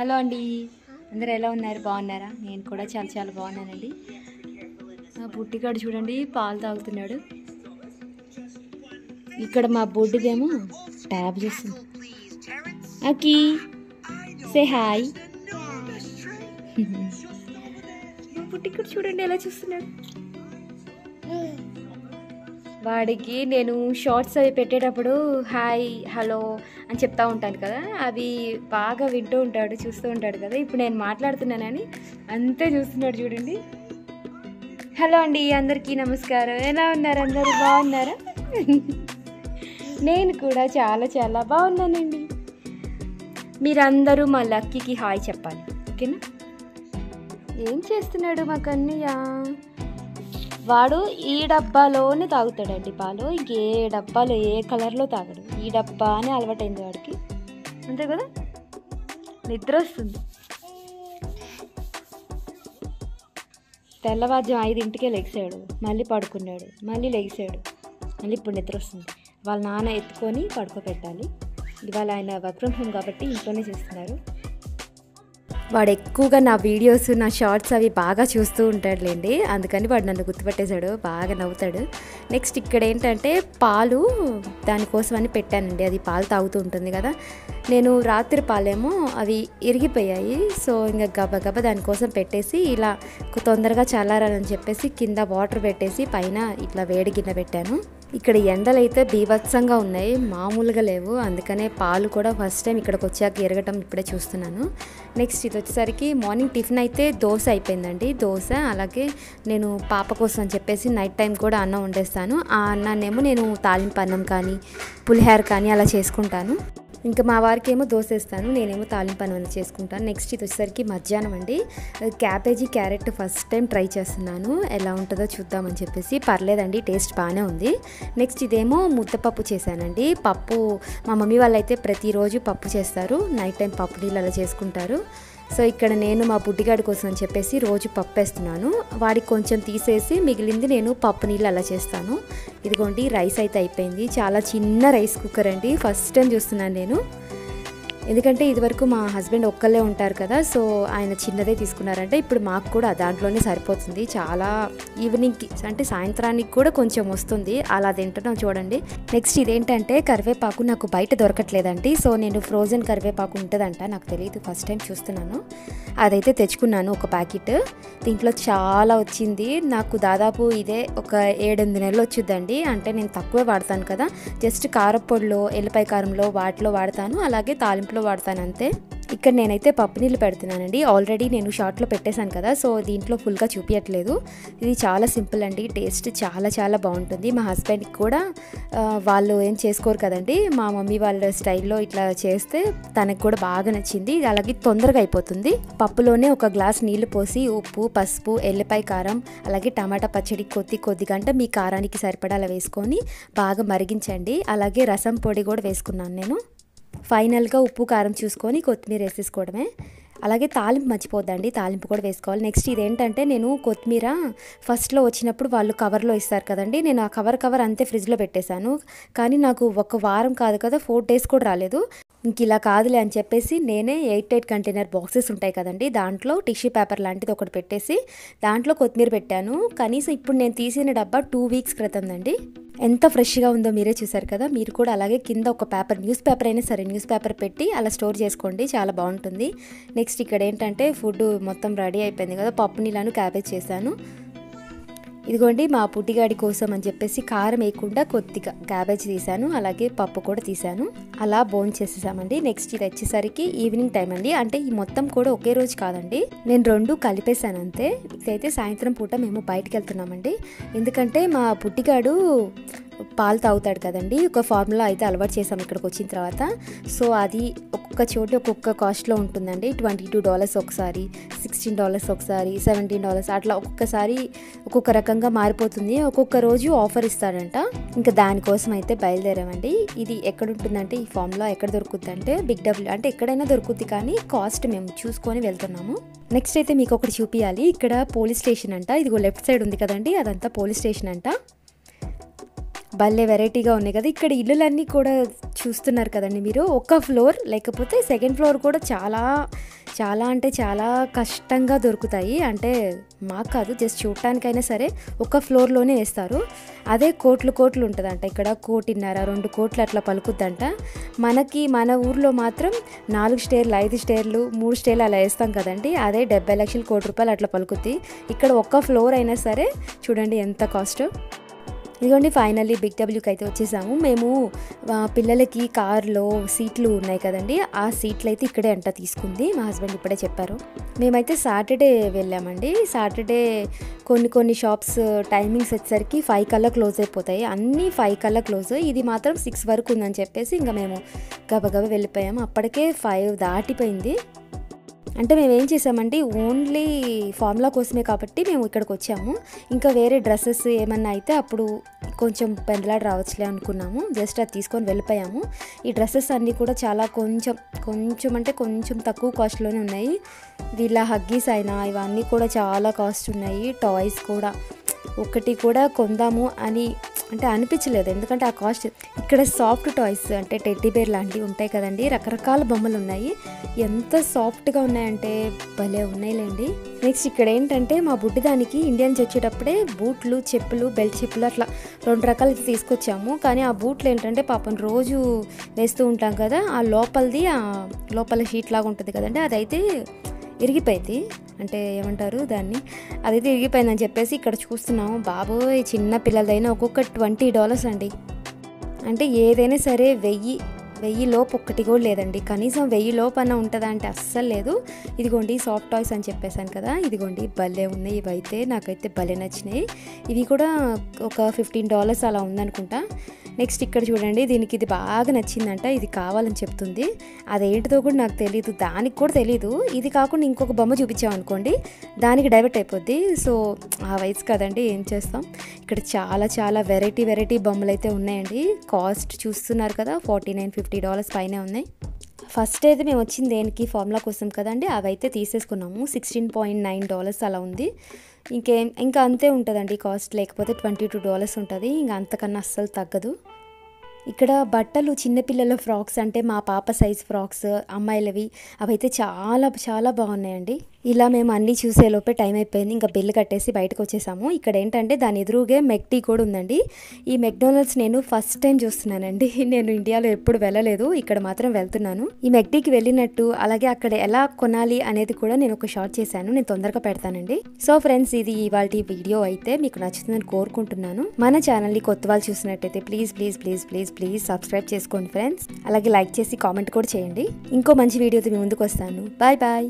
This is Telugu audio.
హలో అండి, అందరూ ఎలా ఉన్నారు? బాగున్నారా? నేను కూడా చాలా చాలా బాగున్నానండి. మా బుడ్డిగాడు చూడండి పాలు తాగుతున్నాడు. ఇక్కడ మా బుడ్డిదేమో ట్యాబ్ చేస్తుంది. అకి సే హాయ్. బుడ్డిగాడు చూడండి ఎలా చూస్తున్నాడు. వాడికి నేను షార్ట్స్ అవి పెట్టేటప్పుడు హాయ్ హలో అని చెప్తా ఉంటాను కదా, అవి బాగా వింటూ ఉంటాడు, చూస్తూ ఉంటాడు కదా. ఇప్పుడు నేను మాట్లాడుతున్నానని అంతే చూస్తున్నాడు చూడండి. హలో అండి, అందరికీ నమస్కారం. ఎలా ఉన్నారు? అందరూ బాగున్నారా? నేను కూడా చాలా చాలా బాగున్నానండి. మీరందరూ మా లక్కీకి హాయ్ చెప్పాలి, ఓకేనా? ఏం చేస్తున్నాడు మా కన్నయ్య? వాడు ఈ డబ్బాలోనే తాగుతాడండి పాలు, ఇంకే డబ్బాలో ఏ కలర్లో తాగడు. ఈ డబ్బా అని అలవాటైంది వాడికి, అంతే కదా. నిద్ర వస్తుంది. తెల్లవారుజాము 5 లెగిసాడు, మళ్ళీ పడుకున్నాడు, మళ్ళీ లెగిసాడు, మళ్ళీ ఇప్పుడు నిద్ర వస్తుంది. వాళ్ళ నాన్న ఎత్తుకొని పడుకోబెట్టాలి. ఇవాళ ఆయన వర్క్ ఫ్రమ్ హోమ్ కాబట్టి ఇంట్లోనే చేస్తున్నారు. వాడు ఎక్కువగా నా వీడియోస్, నా షార్ట్స్ అవి బాగా చూస్తూ ఉంటాడులేండి, అందుకని వాడు నన్ను గుర్తుపట్టేశాడు, బాగా నవ్వుతాడు. నెక్స్ట్ ఇక్కడ ఏంటంటే పాలు దానికోసమని పెట్టానండి. అది పాలు తాగుతూ ఉంటుంది కదా. నేను రాత్రి పాలేమో అవి ఇరిగిపోయాయి, సో ఇంకా గబగబ దానికోసం పెట్టేసి ఇలా తొందరగా చల్లారాలని చెప్పేసి కింద వాటర్ పెట్టేసి పైన ఇట్లా వేడి గిన్నె పెట్టాను. ఇక్కడ ఎండలు అయితే బీభత్సంగా ఉన్నాయి, మామూలుగా లేవు. అందుకనే పాలు కూడా ఫస్ట్ టైం ఇక్కడికి వచ్చాక ఎరగటం ఇప్పుడే చూస్తున్నాను. నెక్స్ట్ ఇది వచ్చేసరికి మార్నింగ్ టిఫిన్ అయితే దోశ అయిపోయిందండి. దోశ, అలాగే నేను పాప కోసం అని చెప్పేసి నైట్ టైం కూడా అన్నం వండేస్తాను. ఆ అన్నాన్నేమో నేను తాలింపు అన్నం కానీ పులిహోర కానీ అలా చేసుకుంటాను. ఇంకా మా వారికి ఏమో దోశ వేస్తాను, నేనేమో తాలింపు అన్నం చేసుకుంటాను. నెక్స్ట్ ఇది వచ్చేసరికి మధ్యాహ్నం అండి. Cabbage carrot first time try చేస్తున్నాను, ఎలా ఉంటుందో చూద్దామని చెప్పేసి. పర్లేదండి, టేస్ట్ బాగానే ఉంది. నెక్స్ట్ ఇదేమో ముద్దపప్పు చేశానండి. పప్పు మా మమ్మీ వాళ్ళు అయితే ప్రతిరోజు పప్పు చేస్తారు, నైట్ టైం పప్పు నీళ్ళు అలా చేసుకుంటారు. సో ఇక్కడ నేను మా బుడ్డిగాడి కోసం అని చెప్పేసి రోజు పప్పు వేస్తున్నాను. వాడికి కొంచెం తీసేసి మిగిలింది నేను పప్పు నీళ్ళు అలా చేస్తాను. ఇదిగోండి రైస్ అయితే అయిపోయింది. చాలా చిన్న రైస్ కుక్కర్ అండి, ఫస్ట్ టైం చూస్తున్నాను నేను. ఎందుకంటే ఇదివరకు మా హస్బెండ్ ఒక్కళ్ళే ఉంటారు కదా, సో ఆయన చిన్నదే తీసుకున్నారంటే. ఇప్పుడు మాకు కూడా దాంట్లోనే సరిపోతుంది. చాలా ఈవినింగ్కి అంటే సాయంత్రానికి కూడా కొంచెం వస్తుంది, అలా తింటున్నాం చూడండి. నెక్స్ట్ ఇదేంటంటే కరివేపాకు నాకు బయట దొరకట్లేదండి, సో నేను ఫ్రోజన్ కరివేపాకు ఉంటుందంట, నాకు తెలియదు, ఫస్ట్ టైం చూస్తున్నాను. అదైతే తెచ్చుకున్నాను ఒక ప్యాకెట్. దీంట్లో చాలా వచ్చింది నాకు, దాదాపు ఇదే ఒక 7-8 నెలలు వచ్చిందండి. అంటే నేను తక్కువే వాడతాను కదా, జస్ట్ కారపొడిలో, ఎల్లిపాయ కారంలో వాటిలో వాడతాను, అలాగే తాలింపులో వాడతాను అంతే. ఇక్కడ నేనైతే పప్పు నీళ్ళు పెడుతున్నానండి. ఆల్రెడీ నేను షార్ట్లో పెట్టేశాను కదా, సో దీంట్లో ఫుల్గా చూపించట్లేదు. ఇది చాలా సింపుల్ అండి, టేస్ట్ చాలా చాలా బాగుంటుంది. మా హస్బెండ్కి కూడా వాళ్ళు ఏం చేసుకోరు కదండి, మా మమ్మీ వాళ్ళ స్టైల్లో ఇట్లా చేస్తే తనకు కూడా బాగా నచ్చింది. అలాగే తొందరగా అయిపోతుంది. పప్పులోనే ఒక గ్లాస్ నీళ్లు పోసి ఉప్పు, పసుపు, ఎల్లిపాయ కారం, అలాగే టమాటా పచ్చడి కొద్దిగా అంటే మీ కారానికి సరిపడా వేసుకొని బాగా మరిగించండి. అలాగే రసం పొడి కూడా వేసుకున్నాను నేను. ఫైనల్గా ఉప్పు కారం చూసుకొని కొత్తిమీర వేసేసుకోవడమే. అలాగే తాలింపు మర్చిపోద్దండి, తాలింపు కూడా వేసుకోవాలి. నెక్స్ట్ ఇదేంటంటే నేను కొత్తిమీర ఫస్ట్లో వచ్చినప్పుడు వాళ్ళు కవర్లో ఇస్తారు కదండి, నేను ఆ కవర్ అంతే ఫ్రిడ్జ్లో పెట్టేశాను. కానీ నాకు ఒక వారం కాదు కదా, 4 days కూడా రాలేదు. ఇంక ఇలా కాదులే అని చెప్పేసి నేనే 8 కంటైనర్ బాక్సెస్ ఉంటాయి కదండి, దాంట్లో టిష్యూ పేపర్ లాంటిది ఒకటి పెట్టేసి దాంట్లో కొత్తిమీర పెట్టాను. కనీసం ఇప్పుడు నేను తీసిన డబ్బా 2 weeks క్రితందండి. ఎంత ఫ్రెష్గా ఉందో మీరే చూసారు కదా. మీరు కూడా అలాగే కింద ఒక పేపర్, న్యూస్ పేపర్ అయినా సరే, న్యూస్ పేపర్ పెట్టి అలా స్టోర్ చేసుకోండి, చాలా బాగుంటుంది. నెక్స్ట్ ఇక్కడ ఏంటంటే ఫుడ్ మొత్తం రెడీ అయిపోయింది కదా, పప్పు నీళ్ళను క్యాబేజ్ చేశాను. ఇదిగోండి మా పుట్టిగాడి కోసం అని చెప్పేసి కారం వేయకుండా కొద్దిగా క్యాబేజ్ తీసాను, అలాగే పప్పు కూడా తీసాను. అలా బోన్ చేసేసామండి. నెక్స్ట్ ఇది వచ్చేసరికి ఈవినింగ్ టైం అండి, అంటే ఈ మొత్తం కూడా ఒకే రోజు కాదండి, నేను 2 కలిపేశాను అంతే. ఇదైతే సాయంత్రం పూట మేము బయటకు వెళ్తున్నామండి, ఎందుకంటే మా పుట్టిగాడు పాలు తాగుతాడు కదండి. ఒక ఫార్ములా అయితే అలవాటు చేసాం ఇక్కడికి వచ్చిన తర్వాత. సో అది ఒక్కొక్క చోట ఒక్కొక్క కాస్ట్లో ఉంటుందండి. $22 ఒకసారి, $16 ఒకసారి, $17 అట్లా ఒక్కొక్కసారి ఒక్కొక్క రకంగా మారిపోతుంది. ఒక్కొక్క రోజు ఆఫర్ ఇస్తాడంట. ఇంకా దానికోసం అయితే బయలుదేరామండి. ఇది ఎక్కడ ఉంటుందంటే, ఈ ఫార్ములా ఎక్కడ దొరుకుతుంది అంటే బిగ్ డబ్ల్యూ, అంటే ఎక్కడైనా దొరుకుతుంది, కానీ కాస్ట్ మేము చూసుకొని వెళ్తున్నాము. నెక్స్ట్ అయితే మీకు ఒకటి చూపించాలి. ఇక్కడ పోలీస్ స్టేషన్ అంట, ఇదిగో లెఫ్ట్ సైడ్ ఉంది కదండి, అదంతా పోలీస్ స్టేషన్ అంట. భలే వెరైటీగా ఉన్నాయి కదా. ఇక్కడ ఇల్లులన్నీ కూడా చూస్తున్నారు కదండి మీరు, ఒక ఫ్లోర్ లేకపోతే సెకండ్ ఫ్లోర్ కూడా చాలా చాలా అంటే చాలా కష్టంగా దొరుకుతాయి. అంటే మాకు కాదు, జస్ట్ చూడటానికైనా సరే ఒక ఫ్లోర్లోనే వేస్తారు. అదే కోట్లు కోట్లు ఉంటుందంట. ఇక్కడ 1.5 కోటి 2 కోట్లు అట్లా పలుకుద్దంట. మన ఊర్లో మాత్రం 4 స్టేర్లు 5 స్టేర్లు 3 స్టేర్లు అలా వేస్తాం కదండి, అదే 70 లక్షలు 1 కోటి రూపాయలు అట్లా పలుకుద్ది. ఇక్కడ ఒక్క ఫ్లోర్ అయినా సరే చూడండి ఎంత కాస్ట్. ఇదిగోండి ఫైనల్లీ బిగ్ డబ్ల్యూకి అయితే వచ్చేసాము. మేము పిల్లలకి కార్లో సీట్లు ఉన్నాయి కదండి, ఆ సీట్లు అయితే ఇక్కడే అంట తీసుకుంది. మా హస్బెండ్ ఇప్పుడే చెప్పారు. మేమైతే సాటర్డే వెళ్ళామండి. సాటర్డే కొన్ని షాప్స్ టైమింగ్స్ వచ్చేసరికి 5 కల్లా క్లోజ్ అయిపోతాయి. అన్నీ 5 కల్లా క్లోజ్, ఇది మాత్రం 6 వరకు ఉందని చెప్పేసి ఇంకా మేము గబగబా వెళ్ళిపోయాము. అప్పటికే 5 దాటిపోయింది. అంటే మేము ఏం చేసామంటే ఓన్లీ ఫార్ములా కోసమే కాబట్టి మేము ఇక్కడికి వచ్చాము. ఇంకా వేరే డ్రెస్సెస్ ఏమన్నా అయితే అప్పుడు కొంచెం పెందలాడి రావచ్చులే అనుకున్నాము. జస్ట్ అది తీసుకొని వెళ్ళిపోయాము. ఈ డ్రెస్సెస్ అన్నీ కూడా చాలా కొంచెం తక్కువ కాస్ట్లోనే ఉన్నాయి. వీళ్ళ హగ్గీస్ అయినా ఇవన్నీ కూడా చాలా కాస్ట్ ఉన్నాయి. టాయ్స్ కూడా ఒకటి కూడా కొందాము అని అంటే అనిపించలేదు, ఎందుకంటే ఆ కాస్ట్. ఇక్కడ సాఫ్ట్ టాయ్స్ అంటే టెడ్డీ బేర్ లాంటివి ఉంటాయి కదండి, రకరకాల బొమ్మలు ఉన్నాయి. ఎంత సాఫ్ట్గా ఉన్నాయంటే భలే ఉన్నాయిలేండి. నెక్స్ట్ ఇక్కడ ఏంటంటే మా బుడ్డిదానికి ఇండియా నుంచి వచ్చేటప్పుడే బూట్లు, చెప్పులు, బెల్ట్ చెప్పులు అట్లా 2 రకాలు అయితే తీసుకొచ్చాము. కానీ ఆ బూట్లు ఏంటంటే పాపం రోజు వేస్తూ ఉంటాం కదా, ఆ లోపల షీట్ లాగా ఉంటుంది కదండి, అదైతే ఇరిగిపోయింది. అంటే ఏమంటారు దాన్ని, అదైతే ఇరిగిపోయిందని చెప్పేసి ఇక్కడ చూస్తున్నాము. బాబోయ్ చిన్న పిల్లలదైనా ఒక్కొక్క $20 అండి. అంటే ఏదైనా సరే 1000 లోపు ఒక్కటి కూడా లేదండి. కనీసం 1000 లోపు అన్న ఉంటుందా అంటే అస్సలు లేదు. ఇదిగోండి సాఫ్ట్ టాయ్స్ అని చెప్పేశాను కదా, ఇదిగోండి భలే ఉన్నాయి. ఇవైతే నాకైతే భలే నచ్చినాయి. ఇవి కూడా ఒక $15 అలా ఉందనుకుంటా. నెక్స్ట్ ఇక్కడ చూడండి, దీనికి ఇది బాగా నచ్చిందంట, ఇది కావాలని చెప్తుంది. అదేంటిదో కూడా నాకు తెలీదు, దానికి కూడా తెలీదు. ఇది కాకుండా ఇంకొక బొమ్మ చూపించామనుకోండి దానికి డైవర్ట్ అయిపోద్ది. సో ఆ వయసు కదండి, ఏం చేస్తాం. ఇక్కడ చాలా వెరైటీ బొమ్మలు అయితే ఉన్నాయండి. కాస్ట్ చూస్తున్నారు కదా, $49-50 పైనే ఉన్నాయి. ఫస్ట్ అయితే మేము వచ్చింది దేనికి, ఫార్ములా కోసం కదండి, అవైతే తీసేసుకున్నాము. $16.9 అలా ఉంది. ఇంకా అంతే ఉంటుందండి కాస్ట్, లేకపోతే $22 ఉంటుంది. ఇంకా అంతకన్నా అస్సలు తగ్గదు. ఇక్కడ బట్టలు చిన్నపిల్లల ఫ్రాక్స్ అంటే మా పాప సైజ్ ఫ్రాక్స్ అమ్మాయిలవి అవైతే చాలా బాగున్నాయండి. ఇలా మేము అన్నీ చూసేలోపే టైం అయిపోయింది. ఇంకా బిల్లు కట్టేసి బయటకు వచ్చేసాము. ఇక్కడ ఏంటంటే దాని ఎదురుగే మెక్డీ కూడా ఉందండి. ఈ మెక్డొనాల్డ్స్ నేను ఫస్ట్ టైం చూస్తున్నానండి. నేను ఇండియాలో ఎప్పుడు వెళ్ళలేదు, ఇక్కడ మాత్రం వెళ్తున్నాను. ఈ మెక్డీకి వెళ్ళినట్టు అలాగే అక్కడ ఎలా కొనాలి అనేది కూడా నేను ఒక షార్ట్ చేశాను, నేను తొందరగా పెడతానండి. సో ఫ్రెండ్స్, ఇది ఇవాల్టి వీడియో అయితే మీకు నచ్చుతుందని కోరుకుంటున్నాను. మన ఛానల్ని కొత్త వాళ్ళు చూసినట్టయితే ప్లీజ్ సబ్స్క్రైబ్ చేసుకోండి ఫ్రెండ్స్. అలాగే లైక్ చేసి కామెంట్ కూడా చేయండి. ఇంకో మంచి వీడియోతో మీ ముందుకు వస్తాను. బాయ్.